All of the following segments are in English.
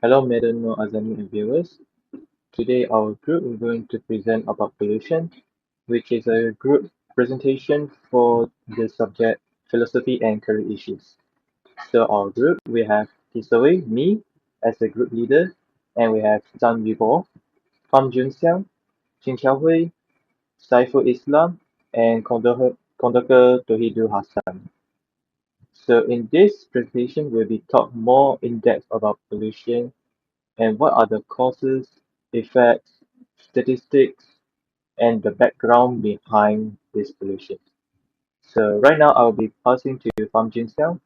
Hello, Madam No Azami and viewers. Today, our group is going to present about pollution, which is a group presentation for the subject philosophy and career issues. So, our group we have Saw Wei, me as the group leader, and we have YuBo, Jun Xiang, Qiao Hui, Saiful Islam, and conductor Touhidul Hasan. So, in this presentation, we'll be talk more in depth about pollution and what are the causes, effects, statistics, and the background behind this pollution. So right now I'll be passing to Fam Jin Xiao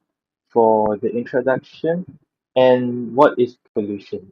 for the introduction and what is pollution.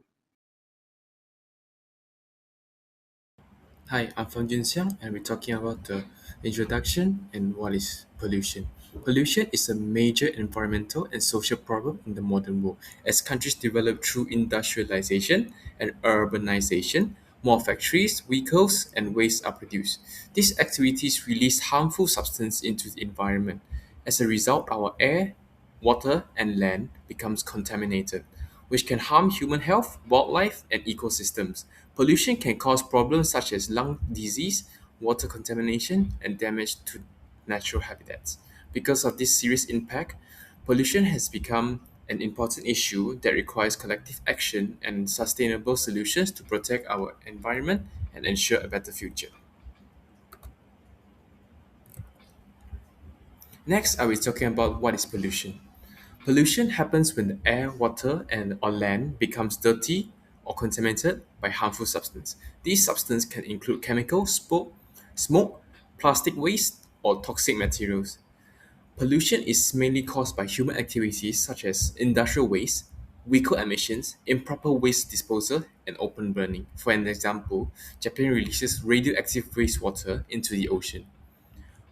Hi, I'm Jun Xiang, and we're talking about the introduction and what is pollution. Pollution is a major environmental and social problem in the modern world. As countries develop through industrialization and urbanization, more factories, vehicles, and waste are produced. These activities release harmful substances into the environment. As a result, our air, water, and land becomes contaminated, which can harm human health, wildlife, and ecosystems. Pollution can cause problems such as lung disease, water contamination, and damage to natural habitats. Because of this serious impact, pollution has become an important issue that requires collective action and sustainable solutions to protect our environment and ensure a better future. Next, I will be talking about what is pollution. Pollution happens when the air, water, and or land becomes dirty or contaminated by harmful substance. These substances can include chemicals, smoke, plastic waste, or toxic materials. Pollution is mainly caused by human activities such as industrial waste, vehicle emissions, improper waste disposal, and open burning. For an example, Japan releases radioactive wastewater into the ocean.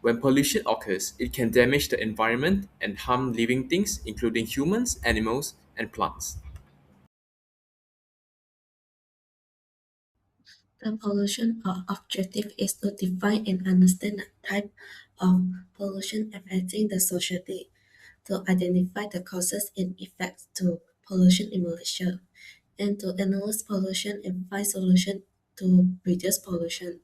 When pollution occurs, it can damage the environment and harm living things, including humans, animals, and plants. The pollution objective is to define and understand the type of pollution affecting the society, to identify the causes and effects to pollution in Malaysia, and to analyze pollution and find solutions to reduce pollution.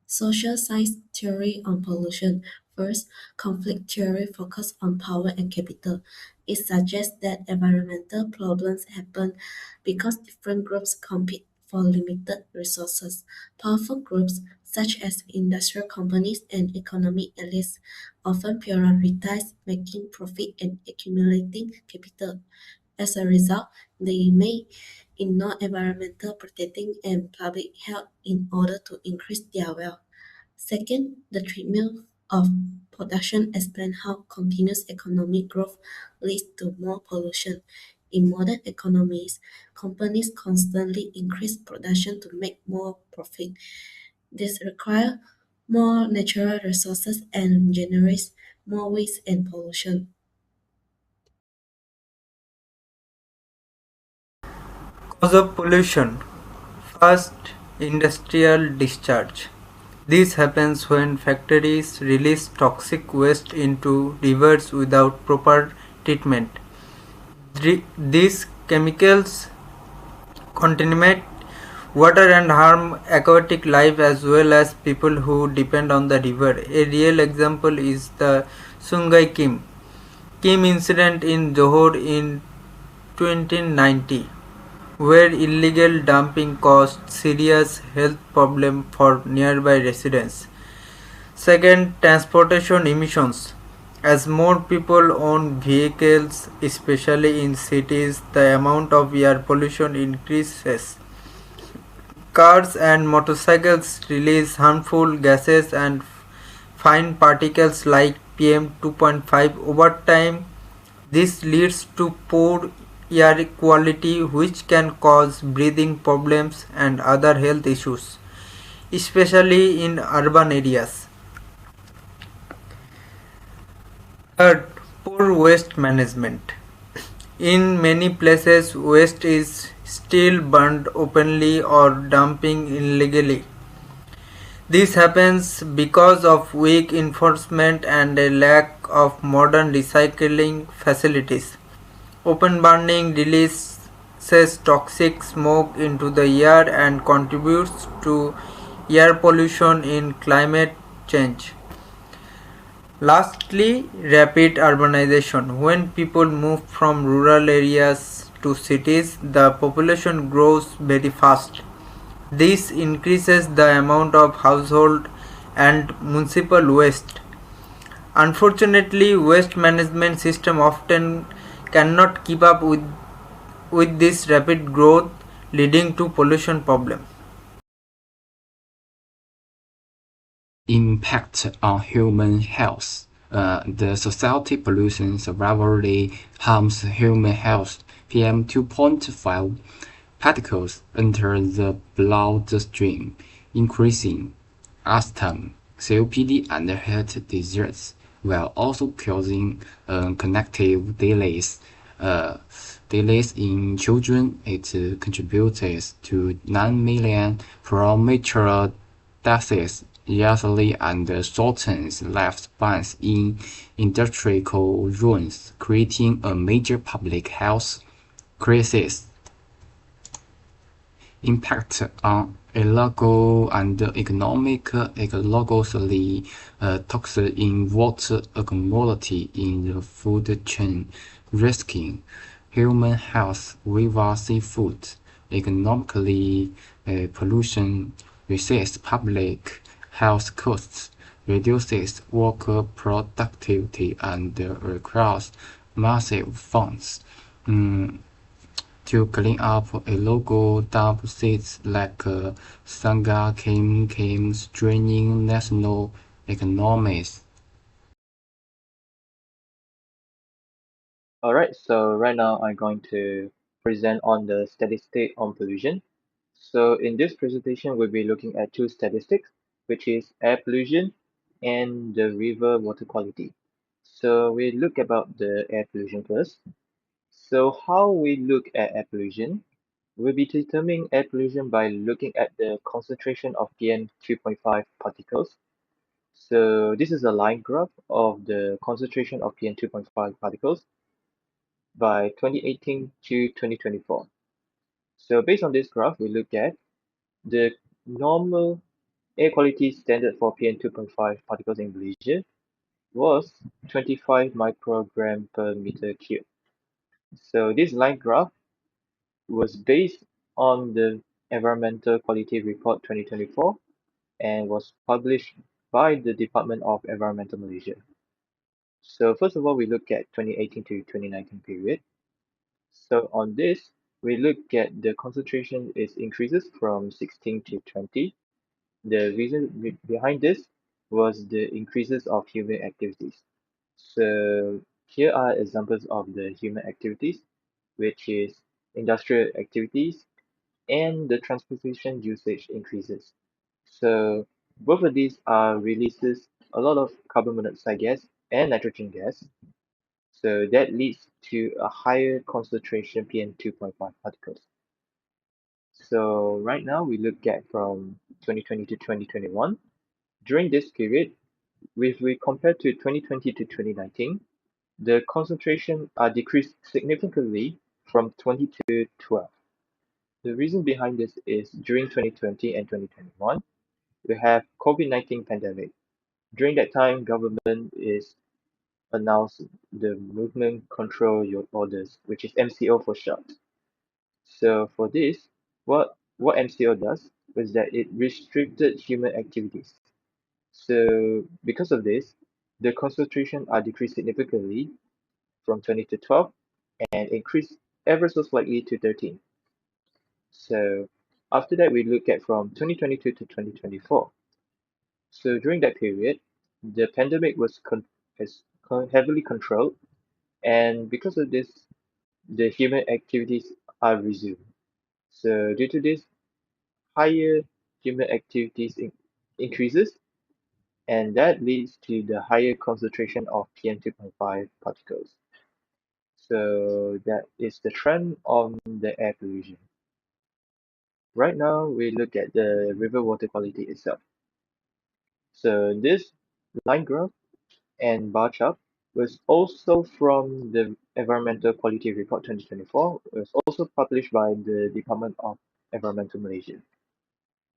Social science theory on pollution. First, conflict theory focuses on power and capital. It suggests that environmental problems happen because different groups compete for limited resources. Powerful groups, such as industrial companies and economic elites, often prioritize making profit and accumulating capital. As a result, they may ignore environmental protecting and public health in order to increase their wealth. Second, the treatment of production explains how continuous economic growth leads to more pollution. In modern economies, companies constantly increase production to make more profit. This requires more natural resources and generates more waste and pollution. Cause of pollution. First, industrial discharge. This happens when factories release toxic waste into rivers without proper treatment. These chemicals contaminate water and harm aquatic life as well as people who depend on the river. A real example is the Sungai Kim incident in Johor in 2090, where illegal dumping caused serious health problems for nearby residents. Second, transportation emissions. As more people own vehicles, especially in cities, the amount of air pollution increases. Cars and motorcycles release harmful gases and fine particles like PM2.5 over time. This leads to poor air quality, which can cause breathing problems and other health issues, especially in urban areas. Third, poor waste management. In many places, waste is still burned openly or dumping illegally. This happens because of weak enforcement and a lack of modern recycling facilities. Open burning releases toxic smoke into the air and contributes to air pollution in climate change. Lastly, rapid urbanization. When people move from rural areas to cities, the population grows very fast. This increases the amount of household and municipal waste. Unfortunately, waste management system often cannot keep up with this rapid growth, leading to pollution problem. Impact on human health. The society pollution severely harms human health. PM 2.5 particles enter the bloodstream, increasing asthma, COPD, and heart disease, while also causing cognitive delays. Delays in children. It contributes to 9 million premature deaths yearly and shortens lifespans in industrial zones, creating a major public health crisis. Impact on illegal and economic. Ecologically toxic in water accumulate in the food chain, risking human health via seafood. Economically, pollution raises public health costs, reduces worker productivity, and requires massive funds. To clean up illegal dump sites like Sangha came straining national economies. Alright, so right now I'm going to present on the statistic on pollution. So in this presentation, we'll be looking at two statistics, which is air pollution and the river water quality. So we look about the air pollution first. So how we look at air pollution, we'll be determining air pollution by looking at the concentration of PM 2.5 particles. So this is a line graph of the concentration of PM 2.5 particles by 2018 to 2024. So based on this graph, we look at the normal air quality standard for PM 2.5 particles in Malaysia was 25 microgram per meter cube. So this line graph was based on the Environmental Quality Report 2024 and was published by the Department of Environmental Malaysia. So first of all, we look at 2018 to 2019 period. So on this, we look at the concentration is increases from 16 to 20. The reason behind this was the increases of human activities. So here are examples of the human activities, which is industrial activities and the transportation usage increases. So both of these are releases a lot of carbon monoxide gas and nitrogen gas. So that leads to a higher concentration PM2.5 particles. So right now we look at from 2020 to 2021. During this period, if we compare to 2020 to 2019, the concentration are decreased significantly from 20 to 12. The reason behind this is during 2020 and 2021, we have COVID-19 pandemic. During that time, government is announced the movement control your orders, which is MCO for short. So for this, what MCO does is that it restricted human activities. So because of this, the concentration are decreased significantly from 20 to 12 and increased ever so slightly to 13. So after that, we look at from 2022 to 2024. So during that period, the pandemic was heavily controlled, and because of this, the human activities are resumed. So due to this, higher human activities increases, and that leads to the higher concentration of PM2.5 particles. So that is the trend on the air pollution. Right now, we look at the river water quality itself. So this line graph and bar chart was also from the Environmental Quality Report 2024 was also published by the Department of Environmental Malaysia.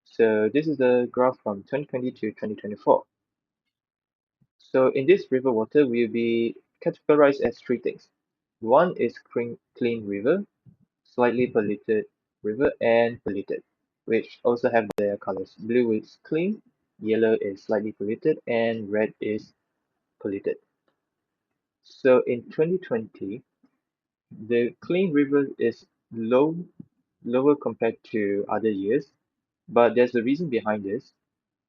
So this is the graph from 2020 to 2024. So in this river water will be categorized as three things. One is clean river, slightly polluted river, and polluted, which also have their colors. Blue is clean, yellow is slightly polluted, and red is polluted. So in 2020, the clean river is lower compared to other years, but there's a reason behind this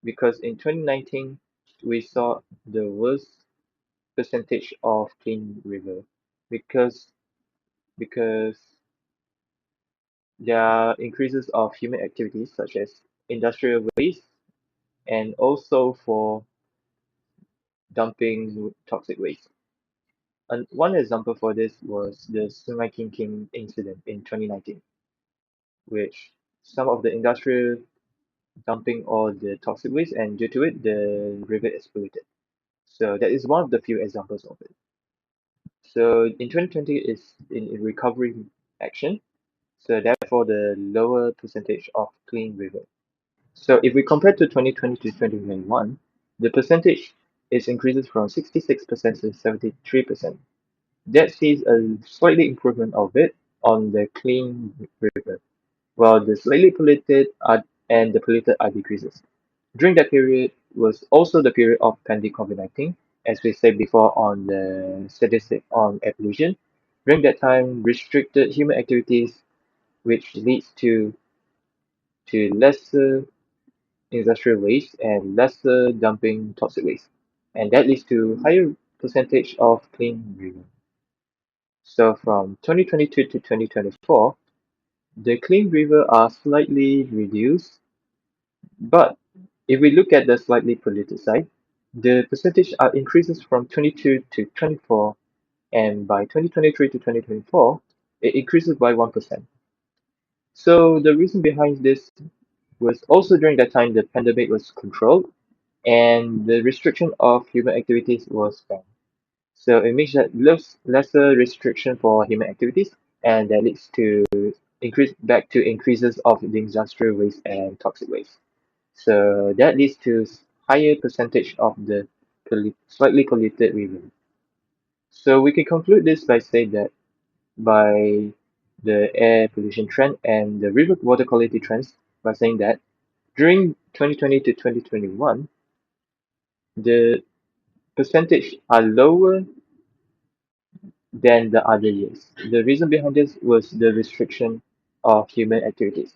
because in 2019 we saw the worst percentage of clean river because because there are increases of human activities such as industrial waste and also for dumping toxic waste. And one example for this was the Sungai King incident in 2019, which some of the industrial dumping all the toxic waste and due to it the river is polluted. So that is one of the few examples of it. So in 2020 is in recovery action, so therefore the lower percentage of clean river. So if we compare to 2020 to 2021, the percentage is increases from 66% to 73%. That sees a slightly improvement of it on the clean river, while the slightly polluted are, and the polluted are decreases. During that period was also the period of pandemic COVID-19, as we said before on the statistic on air pollution. During that time, restricted human activities, which leads to lesser industrial waste and lesser dumping toxic waste, and that leads to higher percentage of clean river. So from 2022 to 2024, the clean river are slightly reduced, but if we look at the slightly polluted side, the percentage are increases from 22 to 24, and by 2023 to 2024, it increases by 1%. So the reason behind this was also during that time the pandemic was controlled and the restriction of human activities was banned. So it makes that lesser restriction for human activities, and that leads to increases of the industrial waste and toxic waste. So that leads to higher percentage of the slightly polluted river. So we can conclude this by saying that by the air pollution trend and the river water quality trends by saying that during 2020 to 2021, the percentage are lower than the other years. The reason behind this was the restriction of human activities.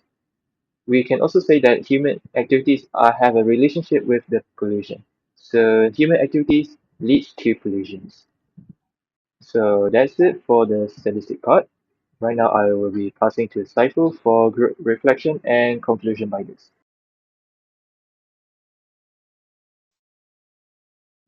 We can also say that human activities have a relationship with the pollution. So human activities leads to pollutions. So that's it for the statistic part. Right now I will be passing to Saiful for group reflection and conclusion by this.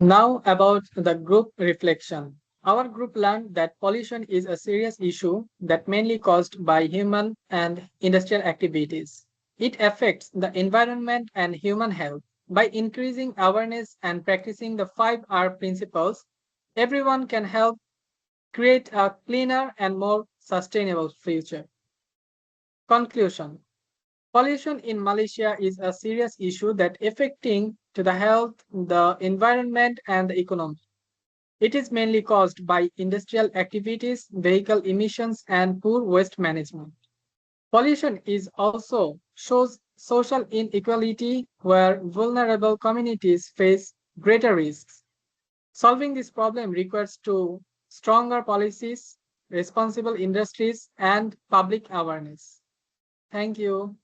Now about the group reflection. Our group learned that pollution is a serious issue that mainly caused by human and industrial activities. It affects the environment and human health. By increasing awareness and practicing the 5R principles, everyone can help create a cleaner and more sustainable future. Conclusion. Pollution in Malaysia is a serious issue that affecting to the health, the environment and the economy. It is mainly caused by industrial activities, vehicle emissions and poor waste management. Pollution is also shows social inequality where vulnerable communities face greater risks. Solving this problem requires to stronger policies, responsible industries and public awareness. Thank you.